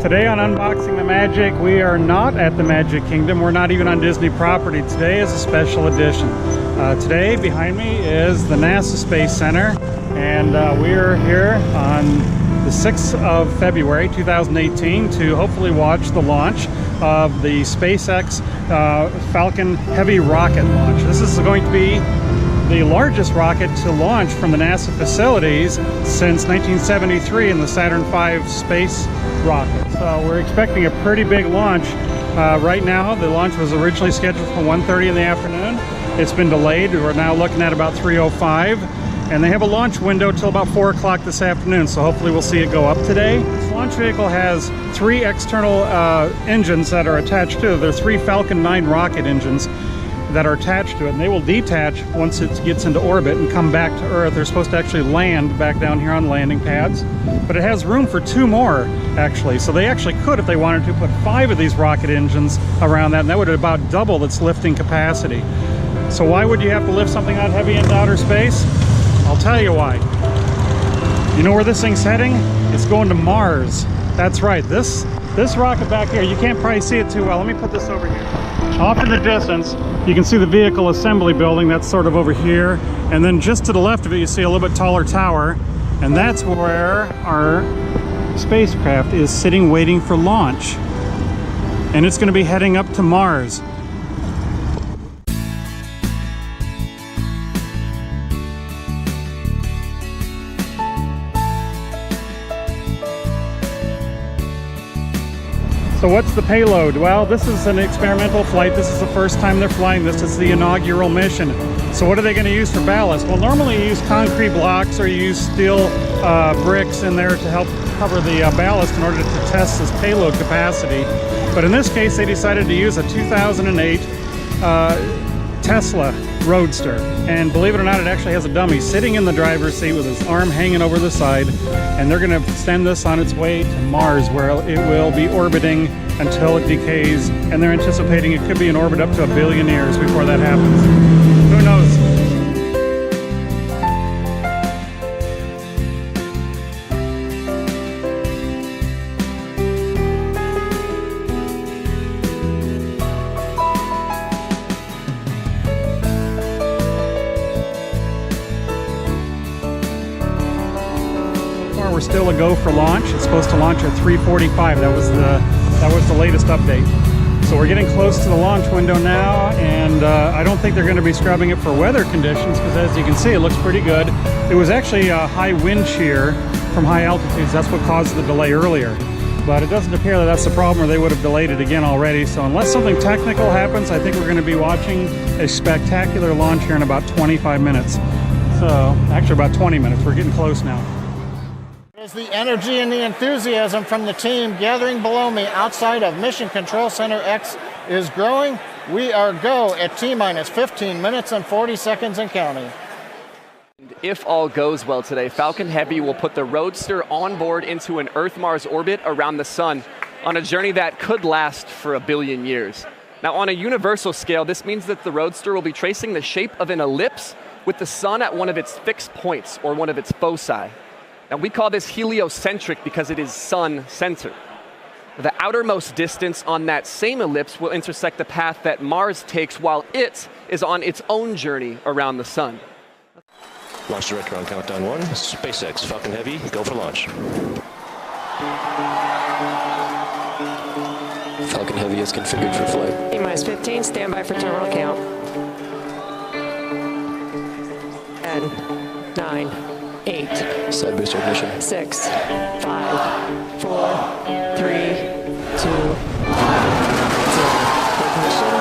Today on Unboxing the Magic, we are not at the Magic Kingdom. We're not even on Disney property. Today is a special edition. Today, behind me, is the NASA Space Center, and we're here on the 6th of February 2018 to hopefully watch the launch of the SpaceX Falcon Heavy rocket launch. This is going to be the largest rocket to launch from the NASA facilities since 1973 in the Saturn V space rocket. So we're expecting a pretty big launch. Right now, the launch was originally scheduled for 1:30 in the afternoon. It's been delayed. We're now looking at about 3:05, and they have a launch window till about 4 o'clock this afternoon, so hopefully we'll see it go up today. This launch vehicle has 3 external engines that are attached to it. There are 3 Falcon 9 rocket engines that are attached to it, and they will detach once it gets into orbit and come back to Earth. They're supposed to actually land back down here on landing pads, but it has room for 2 more actually, so they actually could, if they wanted to, put 5 of these rocket engines around that, and that would about double its lifting capacity. So why would you have to lift something that heavy into outer space? I'll tell you why. You know where this thing's heading? It's going to Mars. That's right, this rocket back here, you can't probably see it too well. Let me put this over here. Off in the distance, you can see the vehicle assembly building. That's sort of over here. And then just to the left of it, you see a little bit taller tower. And that's where our spacecraft is sitting waiting for launch. And it's going to be heading up to Mars. So what's the payload? Well, this is an experimental flight. This is the first time they're flying this. It's the inaugural mission. So what are they going to use for ballast? Well, normally you use concrete blocks or you use steel bricks in there to help cover the ballast in order to test this payload capacity. But in this case, they decided to use a 2008 Telsla Roadster. And believe it or not, it actually has a dummy sitting in the driver's seat with his arm hanging over the side. And they're going to send this on its way to Mars, where it will be orbiting until it decays. And they're anticipating it could be in orbit up to 1 billion years before that happens. Who knows? We're still a go for launch. It's supposed to launch at 3:45. That was the latest update. So we're getting close to the launch window now, and I don't think they're going to be scrubbing it for weather conditions, because as you can see, it looks pretty good. It was actually a high wind shear from high altitudes. That's what caused the delay earlier. But it doesn't appear that that's the problem, or they would have delayed it again already. So unless something technical happens, I think we're going to be watching a spectacular launch here in about 25 minutes. So actually about 20 minutes. We're getting close now. As the energy and the enthusiasm from the team gathering below me outside of Mission Control Center X is growing, we are go at T-minus 15 minutes and 40 seconds and counting. If all goes well today, Falcon Heavy will put the Roadster on board into an Earth-Mars orbit around the sun on a journey that could last for 1 billion years. Now, on a universal scale, this means that the Roadster will be tracing the shape of an ellipse with the sun at one of its fixed points, or one of its foci. Now, we call this heliocentric because it is sun-centered. The outermost distance on that same ellipse will intersect the path that Mars takes while it is on its own journey around the sun. Launch director on countdown 1. SpaceX, Falcon Heavy, go for launch. Falcon Heavy is configured for flight. T-minus 15, stand by for terminal count. 10, 9, 8. Side booster ignition. 6, 5, 4, 3, 2, 0. Ignition.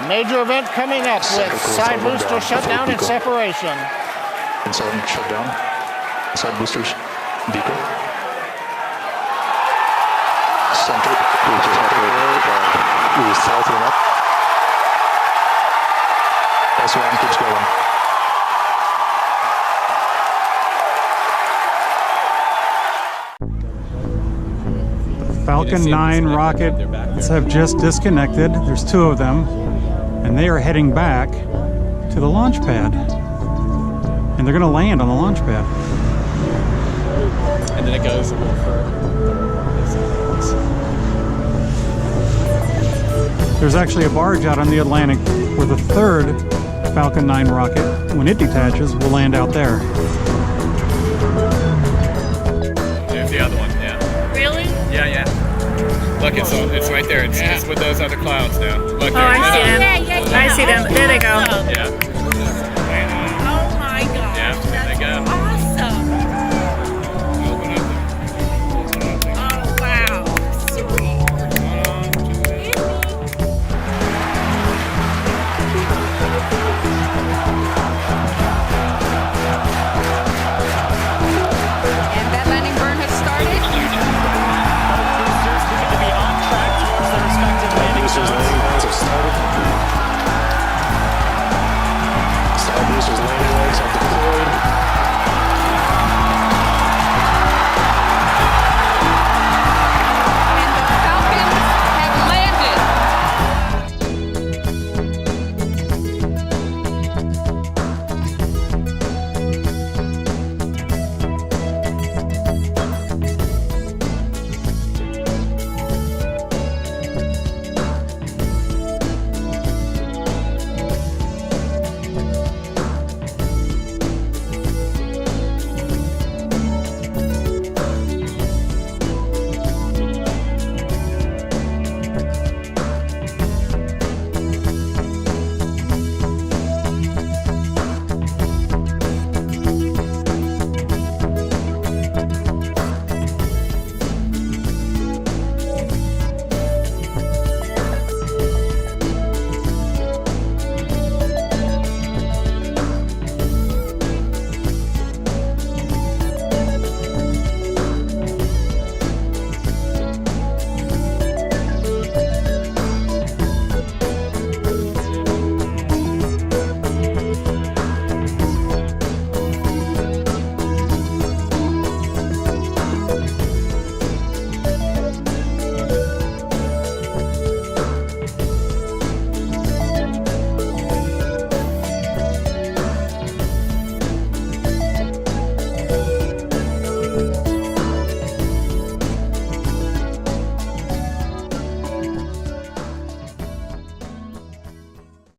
Major event coming up with side booster shutdown and separation. Inside shutdown. Side boosters. Beacon. Center. South and up. S1 keeps going. Falcon 9 rockets have just disconnected. There's 2 of them, and they are heading back to the launch pad. And they're going to land on the launch pad. And then it goes a little further. There's actually a barge out on the Atlantic with a 3rd Falcon 9 rocket. When it detaches, will land out there. There's the other one, yeah. Really? Yeah, yeah. Look, it's right there. It's with those other clouds now. Look, Oh, I see them. I see them. There they go. Yeah.